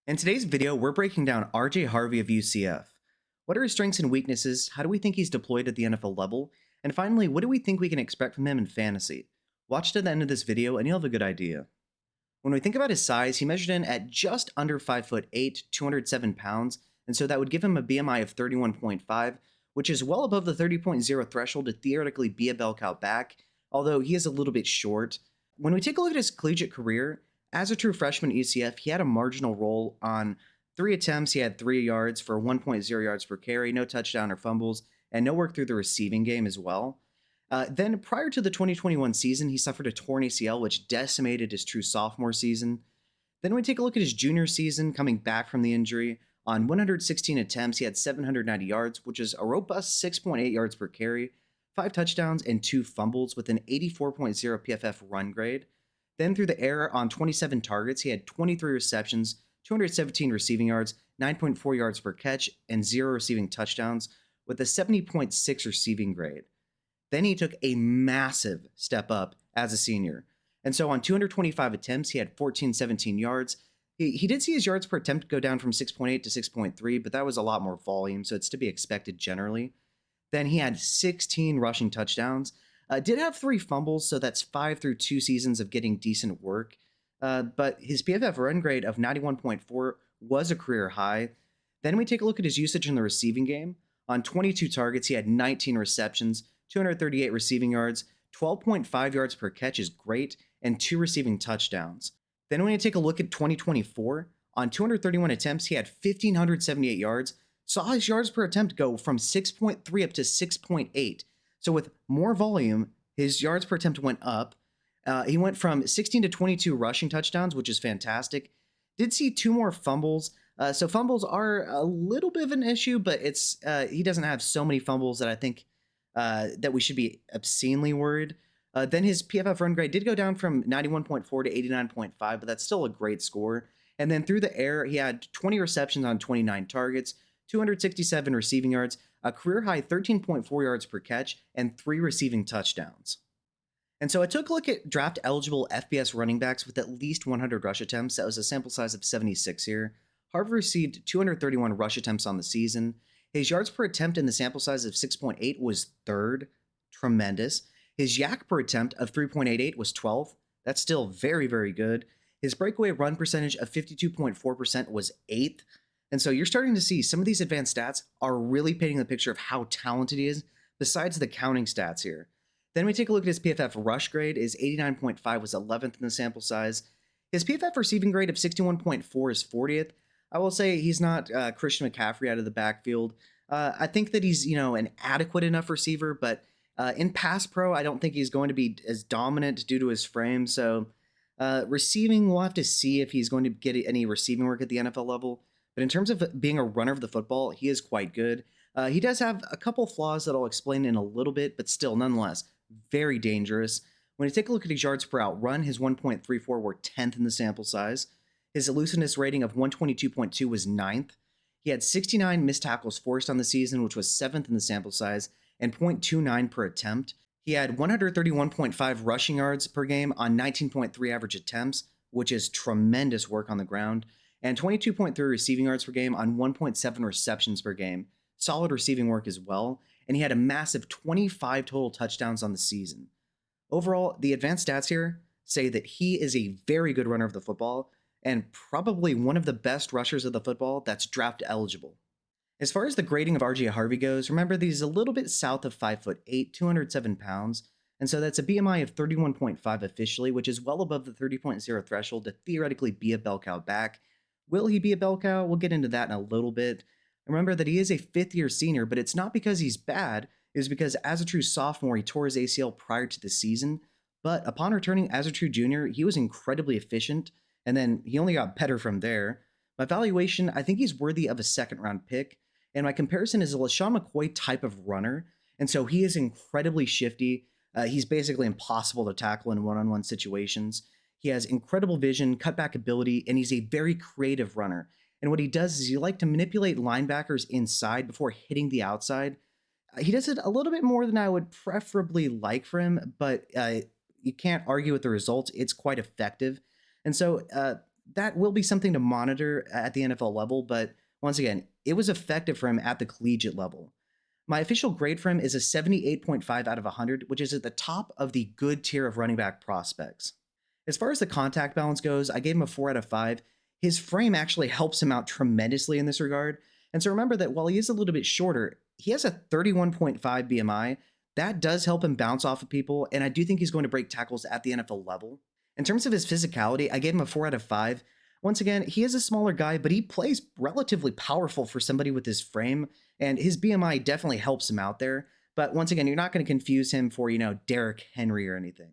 In today's video, we're breaking down RJ Harvey of UCF. What are his strengths and weaknesses? How do we think he's deployed at the NFL level? And finally, what do we think we can expect from him in fantasy? Watch to the end of this video and you'll have a good idea. When we think about his size, he measured in at just under 5'8", 207 pounds, and so that would give him a BMI of 31.5, which is well above the 30.0 threshold to theoretically be a bell cow back, although he is a little bit short. When we take a look at his collegiate career, as a true freshman at UCF, he had a marginal role on 3 attempts. He had 3 yards for 1.0 yards per carry, no touchdown or fumbles, and no work through the receiving game as well. Then, prior to the 2021 season, he suffered a torn ACL, which decimated his true sophomore season. Then we take a look at his junior season, coming back from the injury. On 116 attempts, he had 790 yards, which is a robust 6.8 yards per carry, 5 touchdowns, and 2 fumbles with an 84.0 PFF run grade. Then through the air, on 27 targets, he had 23 receptions, 217 receiving yards, 9.4 yards per catch, and 0 receiving touchdowns with a 70.6 receiving grade. Then he took a massive step up as a senior. And so on 225 attempts, he had 17 yards. He did see his yards per attempt go down from 6.8 to 6.3, but that was a lot more volume, so it's to be expected generally. Then he had 16 rushing touchdowns. Did have 3 fumbles, so that's 5 through 2 seasons of getting decent work. But his PFF run grade of 91.4 was a career high. Then we take a look at his usage in the receiving game. On 22 targets, he had 19 receptions, 238 receiving yards, 12.5 yards per catch is great, and 2 receiving touchdowns. Then when you take a look at 2024, on 231 attempts, he had 1,578 yards, saw his yards per attempt go from 6.3 up to 6.8. So with more volume, his yards per attempt went up. He went from 16 to 22 rushing touchdowns, which is fantastic. Did see 2 more fumbles. So fumbles are a little bit of an issue, but he doesn't have so many fumbles that I think that we should be obscenely worried. Then his PFF run grade did go down from 91.4 to 89.5, but that's still a great score. And then through the air, he had 20 receptions on 29 targets, 267 receiving yards, a career high 13.4 yards per catch, and 3 receiving touchdowns. And so I took a look at draft eligible FBS running backs with at least 100 rush attempts. That was a sample size of 76 here. Harvey received 231 rush attempts on the season. His yards per attempt in the sample size of 6.8 was 3rd. Tremendous. His yak per attempt of 3.88 was 12th. That's still very, very good. His breakaway run percentage of 52.4% was 8th. And so you're starting to see some of these advanced stats are really painting the picture of how talented he is, besides the counting stats here. Then we take a look at his PFF rush grade. His 89.5 was 11th in the sample size. His PFF receiving grade of 61.4 is 40th. I will say he's not Christian McCaffrey out of the backfield. I think that he's, an adequate enough receiver, but in pass pro, I don't think he's going to be as dominant due to his frame. So receiving, we'll have to see if he's going to get any receiving work at the NFL level. But in terms of being a runner of the football, he is quite good. He does have a couple flaws that I'll explain in a little bit, but still, nonetheless, very dangerous. When you take a look at his yards per out run, his 1.34 were 10th in the sample size. His elusiveness rating of 122.2 was 9th. He had 69 missed tackles forced on the season, which was 7th in the sample size, and 0.29 per attempt. He had 131.5 rushing yards per game on 19.3 average attempts, which is tremendous work on the ground, and 22.3 receiving yards per game on 1.7 receptions per game. Solid receiving work as well, and he had a massive 25 total touchdowns on the season. Overall, the advanced stats here say that he is a very good runner of the football and probably one of the best rushers of the football that's draft eligible. As far as the grading of RJ Harvey goes, remember that he's a little bit south of 5'8", 207 pounds, and so that's a BMI of 31.5 officially, which is well above the 30.0 threshold to theoretically be a bell cow back. Will he be a bell cow? We'll get into that in a little bit. Remember that he is a 5th-year senior, but it's not because he's bad. It was because as a true sophomore, he tore his ACL prior to the season, but upon returning as a true junior, he was incredibly efficient, and then he only got better from there. My valuation, I think he's worthy of a 2nd-round pick, and my comparison is a LaShawn McCoy type of runner, and so he is incredibly shifty. He's basically impossible to tackle in one-on-one situations. He has incredible vision, cutback ability, and he's a very creative runner. And what he does is he likes to manipulate linebackers inside before hitting the outside. He does it a little bit more than I would preferably like for him, but you can't argue with the results. It's quite effective. And so that will be something to monitor at the NFL level, but once again, it was effective for him at the collegiate level. My official grade for him is a 78.5 out of 100, which is at the top of the good tier of running back prospects. As far as the contact balance goes, I gave him a 4 out of 5. His frame actually helps him out tremendously in this regard. And so remember that while he is a little bit shorter, he has a 31.5 BMI. That does help him bounce off of people, and I do think he's going to break tackles at the NFL level. In terms of his physicality, I gave him a 4 out of 5. Once again, he is a smaller guy, but he plays relatively powerful for somebody with his frame, and his BMI definitely helps him out there. But once again, you're not going to confuse him for, Derrick Henry or anything.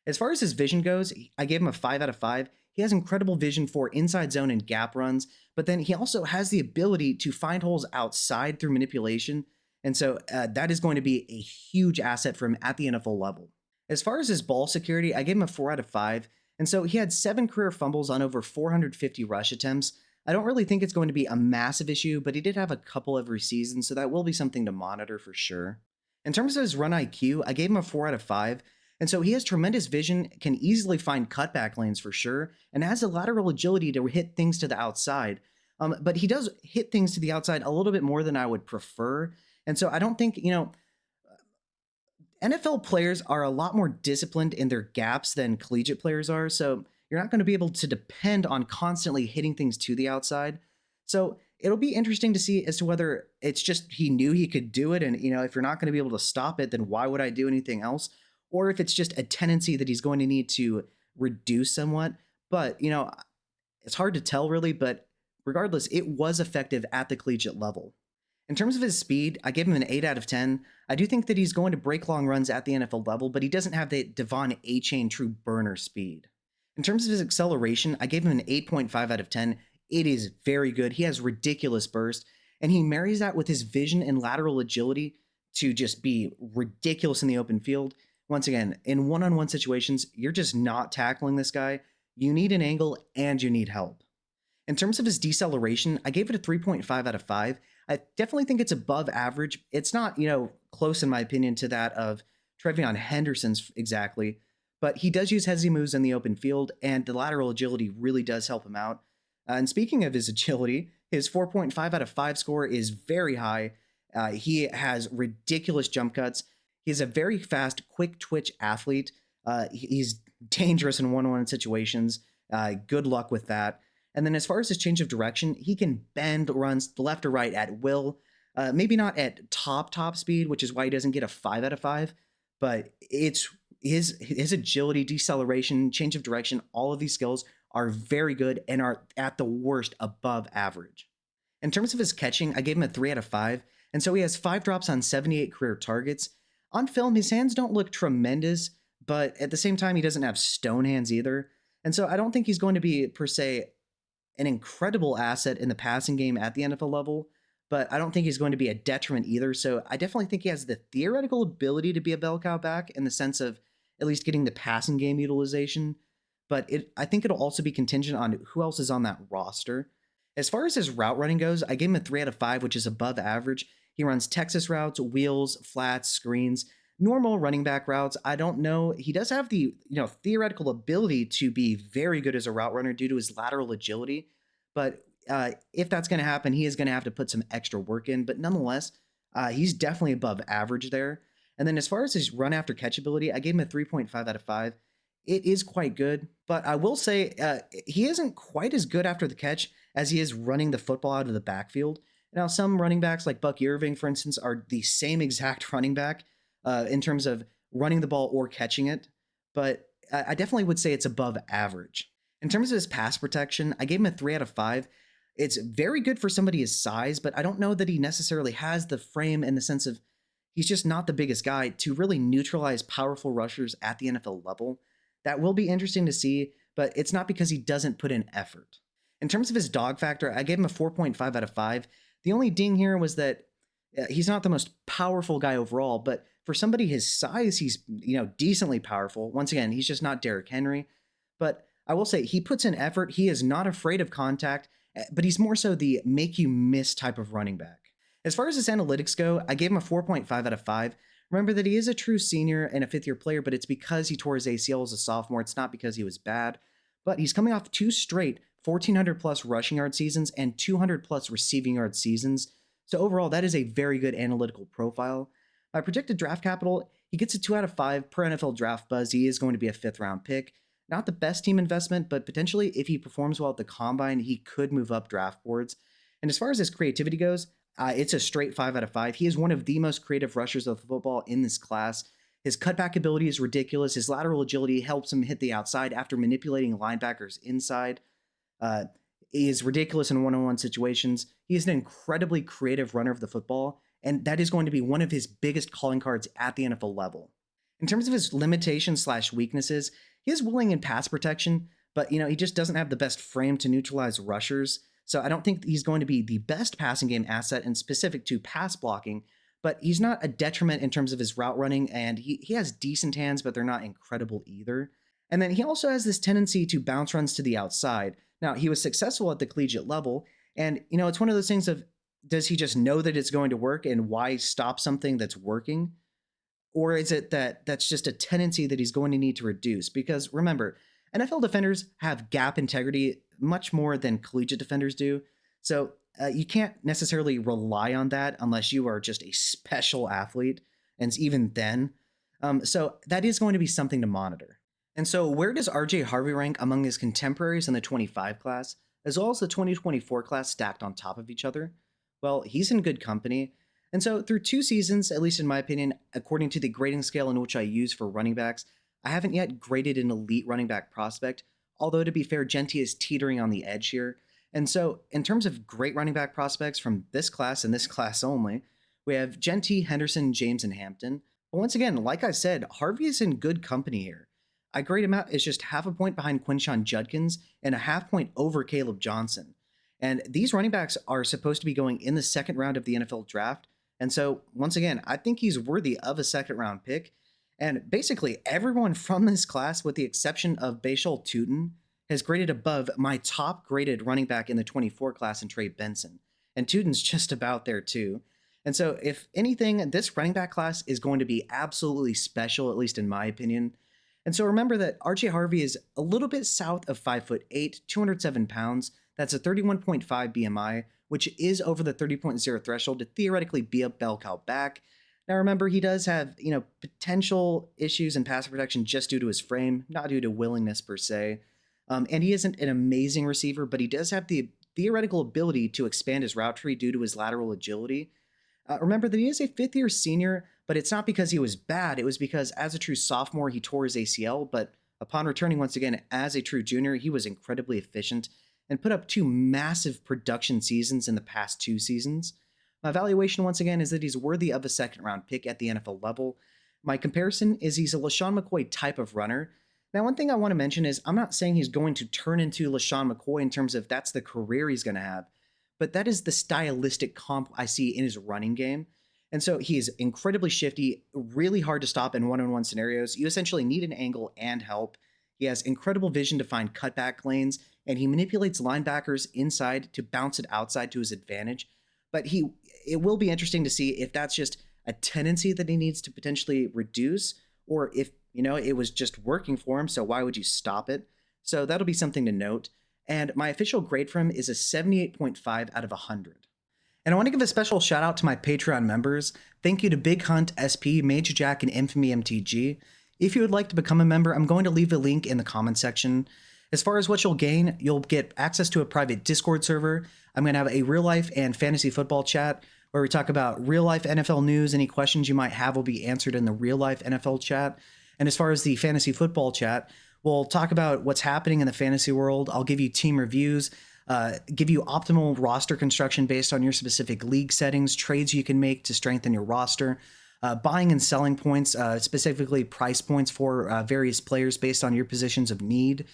As far as his vision goes, I gave him a 5 out of 5. He has incredible vision for inside zone and gap runs, but then he also has the ability to find holes outside through manipulation. And so that is going to be a huge asset for him at the NFL level. As far as his ball security, I gave him a 4 out of 5. And so he had 7 career fumbles on over 450 rush attempts. I don't really think it's going to be a massive issue, but he did have a couple every season, so that will be something to monitor for sure. In terms of his run IQ, I gave him a 4 out of 5. And so he has tremendous vision, can easily find cutback lanes for sure, and has a lateral agility to hit things to the outside. But he does hit things to the outside a little bit more than I would prefer. And so I don't think, NFL players are a lot more disciplined in their gaps than collegiate players are. So you're not going to be able to depend on constantly hitting things to the outside. So it'll be interesting to see as to whether it's just he knew he could do it. And, if you're not going to be able to stop it, then why would I do anything else? Or if it's just a tendency that he's going to need to reduce somewhat. But, it's hard to tell really, but regardless, it was effective at the collegiate level. In terms of his speed, I give him an 8 out of 10. I do think that he's going to break long runs at the NFL level, but he doesn't have the Devon A-Chain true burner speed. In terms of his acceleration, I gave him an 8.5 out of 10. It is very good. He has ridiculous burst, and he marries that with his vision and lateral agility to just be ridiculous in the open field. Once again, in one-on-one situations, you're just not tackling this guy. You need an angle and you need help. In terms of his deceleration, I gave it a 3.5 out of 5. I definitely think it's above average. It's not, close in my opinion to that of Trevion Henderson's exactly, but he does use hezzy moves in the open field, and the lateral agility really does help him out. And speaking of his agility, his 4.5 out of 5 score is very high. He has ridiculous jump cuts. He's a very fast, quick twitch athlete. He's dangerous in one-on-one situations. Good luck with that. And then as far as his change of direction, he can bend runs left or right at will. Maybe not at top speed, which is why he doesn't get a 5 out of 5. But it's his agility, deceleration, change of direction, all of these skills are very good and are at the worst above average. In terms of his catching, I gave him a 3 out of 5. And so he has 5 drops on 78 career targets. On film, his hands don't look tremendous, but at the same time, he doesn't have stone hands either. And so I don't think he's going to be, per se, an incredible asset in the passing game at the NFL level, but I don't think he's going to be a detriment either. So I definitely think he has the theoretical ability to be a bell cow back in the sense of at least getting the passing game utilization. But I think it'll also be contingent on who else is on that roster. As far as his route running goes, I gave him a 3 out of 5, which is above average. He runs Texas routes, wheels, flats, screens, normal running back routes. I don't know. He does have the theoretical ability to be very good as a route runner due to his lateral agility. But if that's going to happen, he is going to have to put some extra work in. But nonetheless, he's definitely above average there. And then as far as his run after catch ability, I gave him a 3.5 out of 5. It is quite good, but I will say he isn't quite as good after the catch as he is running the football out of the backfield. Now, some running backs like Buck Irving, for instance, are the same exact running back in terms of running the ball or catching it, but I definitely would say it's above average. In terms of his pass protection, I gave him a 3 out of 5. It's very good for somebody his size, but I don't know that he necessarily has the frame in the sense of he's just not the biggest guy to really neutralize powerful rushers at the NFL level. That will be interesting to see, but it's not because he doesn't put in effort. In terms of his dog factor, I gave him a 4.5 out of 5. The only ding here was that he's not the most powerful guy overall, but for somebody his size, he's decently powerful. Once again, he's just not Derrick Henry. But I will say he puts in effort. He is not afraid of contact, but he's more so the make you miss type of running back. As far as his analytics go, I gave him a 4.5 out of 5. Remember that he is a true senior and a fifth-year player, but it's because he tore his ACL as a sophomore. It's not because he was bad. But he's coming off 2 straight 1,400 plus rushing yard seasons, and 200 plus receiving yard seasons. So overall, that is a very good analytical profile. My projected draft capital, he gets a 2 out of 5 per NFL Draft Buzz. He is going to be a 5th round pick. Not the best team investment, but potentially if he performs well at the combine, he could move up draft boards. And as far as his creativity goes, it's a straight 5 out of 5. He is one of the most creative rushers of football in this class. His cutback ability is ridiculous. His lateral agility helps him hit the outside after manipulating linebackers inside. Uh, he is ridiculous in one-on-one situations. He is an incredibly creative runner of the football, and that is going to be one of his biggest calling cards at the NFL level. In terms of his limitations slash weaknesses, he is willing in pass protection, but he just doesn't have the best frame to neutralize rushers. So I don't think he's going to be the best passing game asset and specific to pass blocking, but he's not a detriment in terms of his route running, and he has decent hands, but they're not incredible either. And then he also has this tendency to bounce runs to the outside. Now, he was successful at the collegiate level, and it's one of those things of, does he just know that it's going to work, and why stop something that's working? Or is it that that's just a tendency that he's going to need to reduce? Because remember, NFL defenders have gap integrity much more than collegiate defenders do. So you can't necessarily rely on that unless you are just a special athlete. And even then, so that is going to be something to monitor. And so where does RJ Harvey rank among his contemporaries in the 25 class, as well as the 2024 class stacked on top of each other? Well, he's in good company. And so through 2 seasons, at least in my opinion, according to the grading scale in which I use for running backs, I haven't yet graded an elite running back prospect, although to be fair, Genty is teetering on the edge here. And so in terms of great running back prospects from this class and this class only, we have Genty, Henderson, James, and Hampton. But once again, like I said, Harvey is in good company here. I grade him out as just half a point behind Quinshon Judkins and a half point over Caleb Johnson. And these running backs are supposed to be going in the 2nd round of the NFL draft. And so, once again, I think he's worthy of a 2nd round pick. And basically, everyone from this class, with the exception of Bashal Tutin, has graded above my top graded running back in the 24 class in Trey Benson. And Tutin's just about there too. And so, if anything, this running back class is going to be absolutely special, at least in my opinion. And so remember that RJ Harvey is a little bit south of 5'8", 207 pounds. That's a 31.5 BMI, which is over the 30.0 threshold to theoretically be a bell cow back. Now remember, he does have, potential issues in pass protection just due to his frame, not due to willingness per se. And he isn't an amazing receiver, but he does have the theoretical ability to expand his route tree due to his lateral agility. Remember that he is a 5th-year senior, but it's not because he was bad. It was because as a true sophomore, he tore his ACL, but upon returning once again as a true junior, he was incredibly efficient and put up 2 massive production seasons in the past 2 seasons. My evaluation once again is that he's worthy of a 2nd round pick at the NFL level. My comparison is he's a LaShawn McCoy type of runner. Now, one thing I want to mention is I'm not saying he's going to turn into LaShawn McCoy in terms of that's the career he's going to have, but that is the stylistic comp I see in his running game. And so he is incredibly shifty, really hard to stop in one-on-one scenarios. You essentially need an angle and help. He has incredible vision to find cutback lanes, and he manipulates linebackers inside to bounce it outside to his advantage. But it will be interesting to see if that's just a tendency that he needs to potentially reduce, or if, it was just working for him, so why would you stop it? So that'll be something to note. And my official grade for him is a 78.5 out of 100. And I want to give a special shout out to my Patreon members. Thank you to Big Hunt, SP, Major Jack, and Infamy MTG. If you would like to become a member, I'm going to leave a link in the comment section. As far as what you'll gain, you'll get access to a private Discord server. I'm going to have a real life and fantasy football chat where we talk about real life NFL news. Any questions you might have will be answered in the real life NFL chat. And as far as the fantasy football chat, we'll talk about what's happening in the fantasy world. I'll give you team reviews, give you optimal roster construction based on your specific league settings, trades you can make to strengthen your roster, buying and selling points, specifically price points for various players based on your positions of need.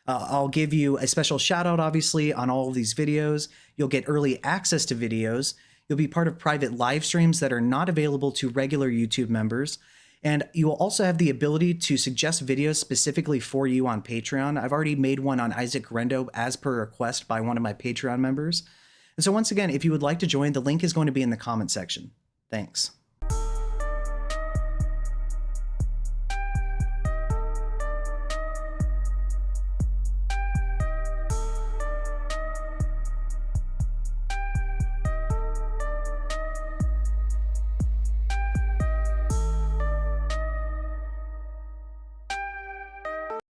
I'll give you a special shout out, obviously, on all of these videos. You'll get early access to videos. You'll be part of private live streams that are not available to regular YouTube members. And you will also have the ability to suggest videos specifically for you on Patreon. I've already made one on Isaac Rendo as per request by one of my Patreon members. And so once again, if you would like to join, the link is going to be in the comment section. Thanks.